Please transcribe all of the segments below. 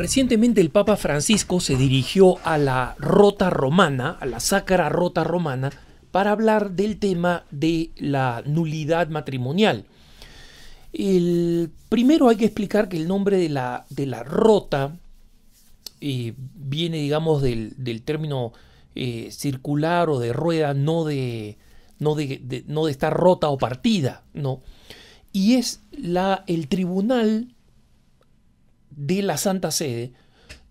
Recientemente el Papa Francisco se dirigió a la Rota Romana, a la Sacra Rota Romana, para hablar del tema de la nulidad matrimonial. Primero hay que explicar que el nombre de la rota viene, digamos, del término circular o de rueda, no de estar rota o partida, ¿no? Y es el tribunal de la Santa Sede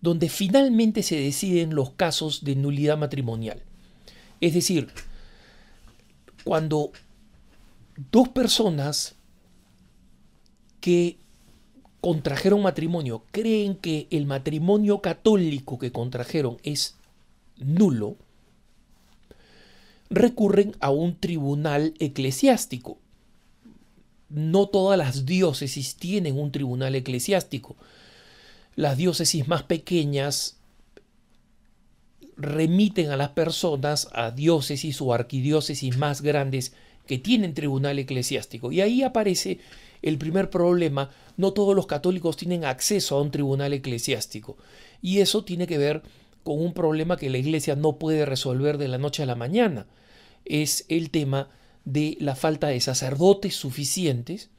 donde finalmente se deciden los casos de nulidad matrimonial. Es decir, cuando dos personas que contrajeron matrimonio creen que el matrimonio católico que contrajeron es nulo, recurren a un tribunal eclesiástico. No todas las diócesis tienen un tribunal eclesiástico. Las diócesis más pequeñas remiten a las personas a diócesis o arquidiócesis más grandes que tienen tribunal eclesiástico. Y ahí aparece el primer problema: no todos los católicos tienen acceso a un tribunal eclesiástico. Y eso tiene que ver con un problema que la Iglesia no puede resolver de la noche a la mañana. Es el tema de la falta de sacerdotes suficientes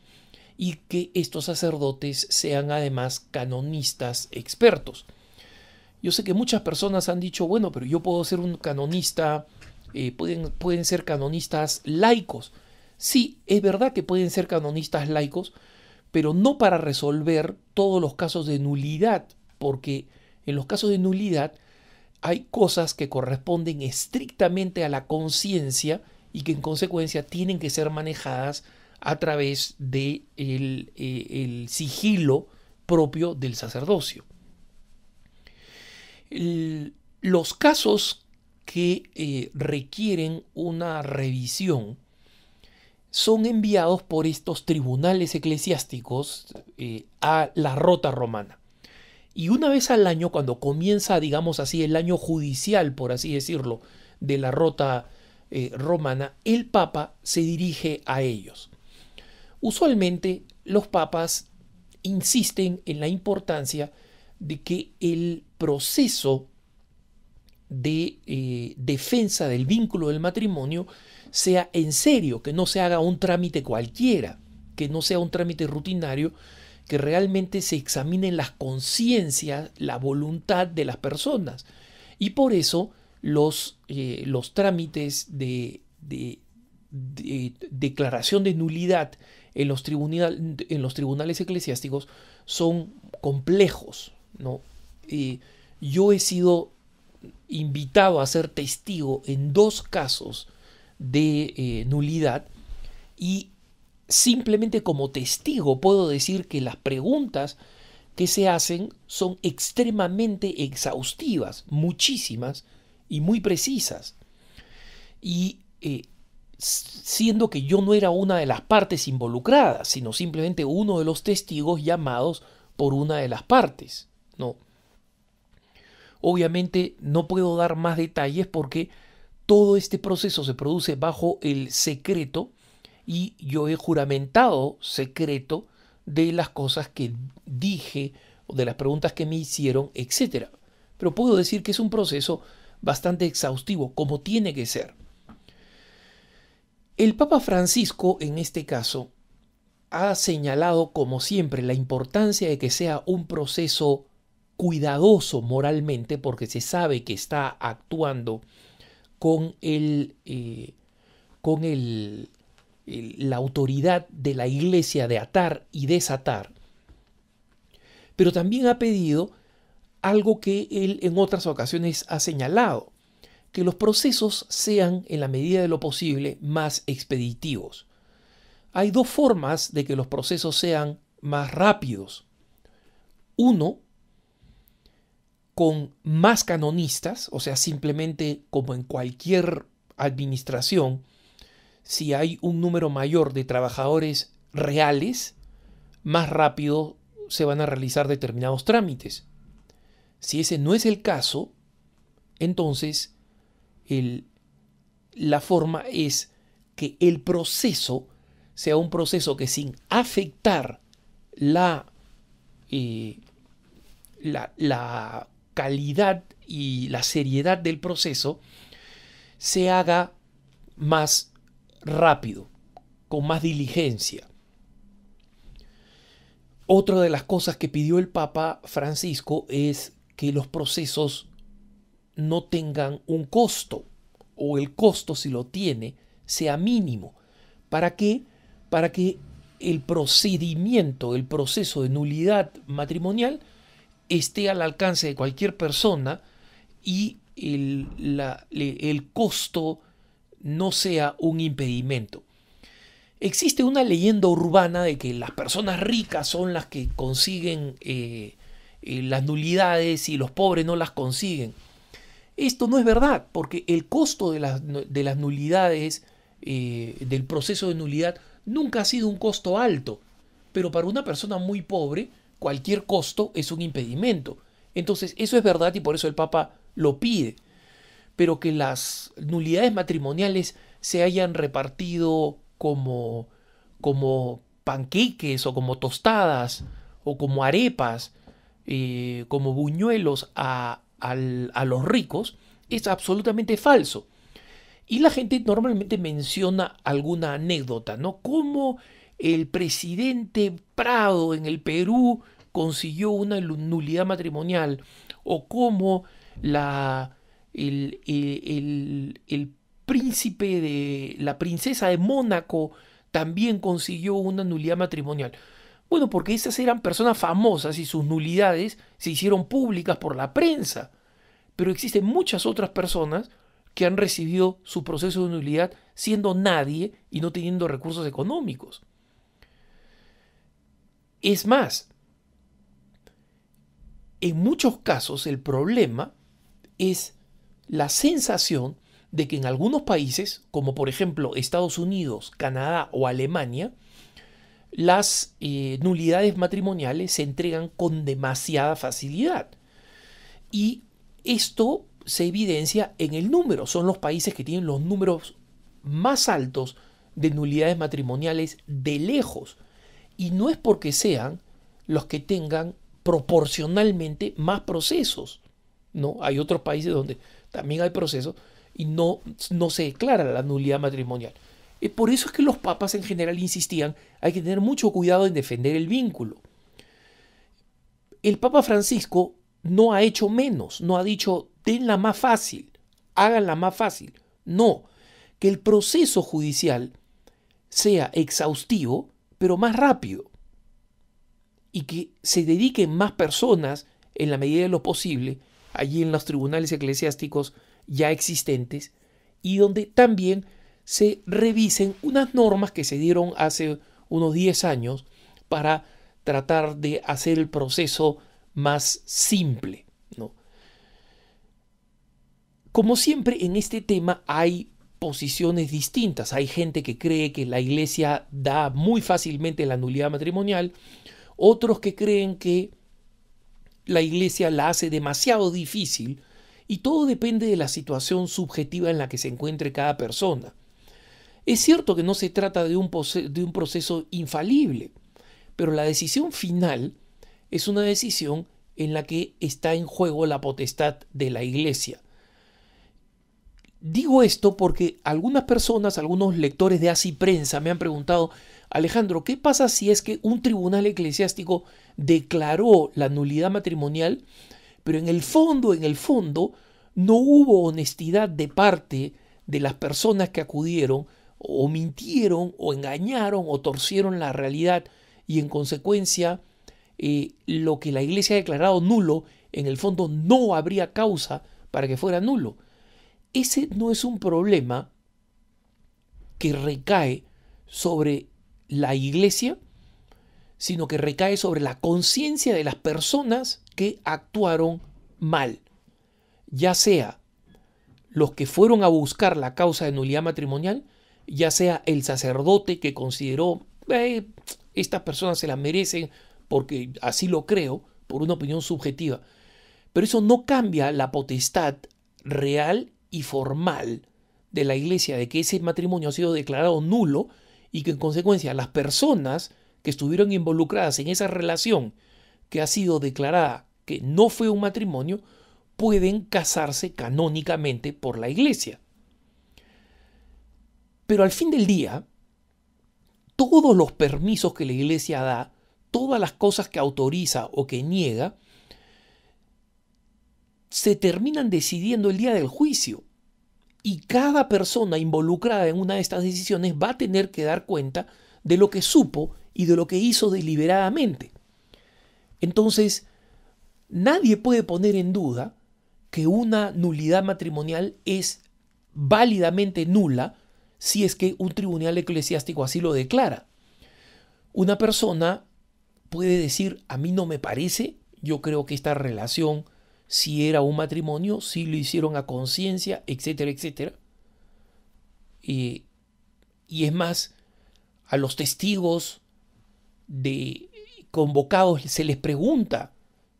y que estos sacerdotes sean además canonistas expertos. Yo sé que muchas personas han dicho, bueno, pero yo puedo ser un canonista, pueden ser canonistas laicos. Sí, es verdad que pueden ser canonistas laicos, pero no para resolver todos los casos de nulidad, porque en los casos de nulidad hay cosas que corresponden estrictamente a la conciencia y que en consecuencia tienen que ser manejadas a través de el sigilo propio del sacerdocio. Los casos que requieren una revisión son enviados por estos tribunales eclesiásticos a la Rota Romana. Y una vez al año, cuando comienza, digamos así, el año judicial, por así decirlo, de la Rota Romana, el Papa se dirige a ellos. Usualmente los papas insisten en la importancia de que el proceso de defensa del vínculo del matrimonio sea en serio, que no se haga un trámite cualquiera, que no sea un trámite rutinario, que realmente se examinen las conciencias, la voluntad de las personas. Y por eso los trámites de declaración de nulidad en los tribunales eclesiásticos son complejos, ¿no? Yo he sido invitado a ser testigo en 2 casos de nulidad, y simplemente como testigo puedo decir que las preguntas que se hacen son extremadamente exhaustivas, muchísimas y muy precisas. Y siendo que yo no era una de las partes involucradas, sino simplemente uno de los testigos llamados por una de las partes, ¿no? Obviamente no puedo dar más detalles porque todo este proceso se produce bajo el secreto, y yo he juramentado secreto de las cosas que dije o de las preguntas que me hicieron, etc. Pero puedo decir que es un proceso bastante exhaustivo, como tiene que ser. El Papa Francisco, en este caso, ha señalado, como siempre, la importancia de que sea un proceso cuidadoso moralmente, porque se sabe que está actuando con la autoridad de la Iglesia de atar y desatar. Pero también ha pedido algo que él en otras ocasiones ha señalado: que los procesos sean, en la medida de lo posible, más expeditivos. Hay 2 formas de que los procesos sean más rápidos. Uno, con más canonistas, o sea, simplemente como en cualquier administración, si hay un número mayor de trabajadores reales, más rápido se van a realizar determinados trámites. Si ese no es el caso, entonces la forma es que el proceso sea un proceso que, sin afectar la calidad y la seriedad del proceso se haga más rápido, con más diligencia. Otra de las cosas que pidió el Papa Francisco es que los procesos no tengan un costo, o el costo, si lo tiene, sea mínimo. ¿Para qué? Para que el procedimiento, el proceso de nulidad matrimonial esté al alcance de cualquier persona y el costo no sea un impedimento. Existe una leyenda urbana de que las personas ricas son las que consiguen las nulidades y los pobres no las consiguen. Esto no es verdad, porque el costo de las nulidades, del proceso de nulidad, nunca ha sido un costo alto. Pero para una persona muy pobre, cualquier costo es un impedimento. Entonces, eso es verdad y por eso el Papa lo pide. Pero que las nulidades matrimoniales se hayan repartido como panqueques o como tostadas o como arepas, como buñuelos a los ricos, es absolutamente falso. Y la gente normalmente menciona alguna anécdota, ¿no? Como el presidente Prado en el Perú consiguió una nulidad matrimonial, o cómo el príncipe de la princesa de Mónaco también consiguió una nulidad matrimonial. Bueno, porque esas eran personas famosas y sus nulidades se hicieron públicas por la prensa. Pero existen muchas otras personas que han recibido su proceso de nulidad siendo nadie y no teniendo recursos económicos. Es más, en muchos casos el problema es la sensación de que en algunos países, como por ejemplo Estados Unidos, Canadá o Alemania, las nulidades matrimoniales se entregan con demasiada facilidad. Y esto se evidencia en el número. Son los países que tienen los números más altos de nulidades matrimoniales de lejos. Y no es porque sean los que tengan proporcionalmente más procesos, ¿no? Hay otros países donde también hay procesos y no se declara la nulidad matrimonial. Por eso es que los papas en general insistían, hay que tener mucho cuidado en defender el vínculo. El Papa Francisco no ha hecho menos, no ha dicho, denla más fácil, háganla más fácil. No, que el proceso judicial sea exhaustivo, pero más rápido. Y que se dediquen más personas, en la medida de lo posible, allí en los tribunales eclesiásticos ya existentes, y donde también se revisen unas normas que se dieron hace unos 10 años para tratar de hacer el proceso más simple, ¿no? Como siempre, en este tema hay posiciones distintas. Hay gente que cree que la Iglesia da muy fácilmente la nulidad matrimonial, otros que creen que la Iglesia la hace demasiado difícil, y todo depende de la situación subjetiva en la que se encuentre cada persona. Es cierto que no se trata de un proceso infalible, pero la decisión final es una decisión en la que está en juego la potestad de la Iglesia. Digo esto porque algunas personas, algunos lectores de Así Prensa me han preguntado, Alejandro, ¿qué pasa si es que un tribunal eclesiástico declaró la nulidad matrimonial, pero en el fondo, no hubo honestidad de parte de las personas que acudieron, o mintieron, o engañaron, o torcieron la realidad, y en consecuencia lo que la Iglesia ha declarado nulo, en el fondo no habría causa para que fuera nulo? Ese no es un problema que recae sobre la Iglesia, sino que recae sobre la conciencia de las personas que actuaron mal, ya sea los que fueron a buscar la causa de nulidad matrimonial, ya sea el sacerdote que consideró estas personas se la merecen porque así lo creo, por una opinión subjetiva. Pero eso no cambia la potestad real y formal de la Iglesia de que ese matrimonio ha sido declarado nulo, y que en consecuencia las personas que estuvieron involucradas en esa relación que ha sido declarada que no fue un matrimonio, pueden casarse canónicamente por la iglesia. Pero al fin del día, todos los permisos que la iglesia da, todas las cosas que autoriza o que niega, se terminan decidiendo el día del juicio. Y cada persona involucrada en una de estas decisiones va a tener que dar cuenta de lo que supo y de lo que hizo deliberadamente. Entonces, nadie puede poner en duda que una nulidad matrimonial es válidamente nula si es que un tribunal eclesiástico así lo declara. Una persona puede decir, a mí no me parece, yo creo que esta relación, si era un matrimonio, si lo hicieron a conciencia, etcétera, etcétera. Y es más, a los testigos convocados se les pregunta,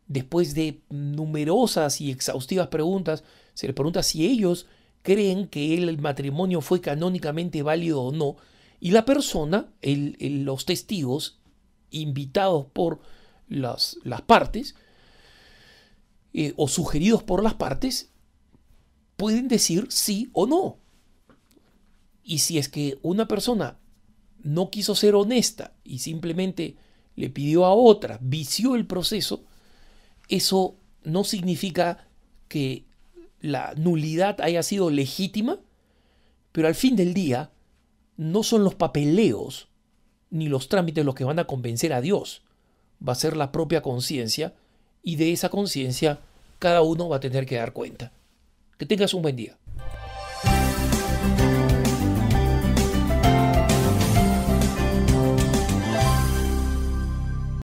después de numerosas y exhaustivas preguntas, se les pregunta si ellos creen que el matrimonio fue canónicamente válido o no, y la persona, los testigos invitados por las partes o sugeridos por las partes, pueden decir sí o no. Y si es que una persona no quiso ser honesta y simplemente le pidió a otra, vició el proceso, eso no significa que la nulidad haya sido legítima, pero al fin del día no son los papeleos ni los trámites los que van a convencer a Dios. Va a ser la propia conciencia, y de esa conciencia cada uno va a tener que dar cuenta. Que tengas un buen día.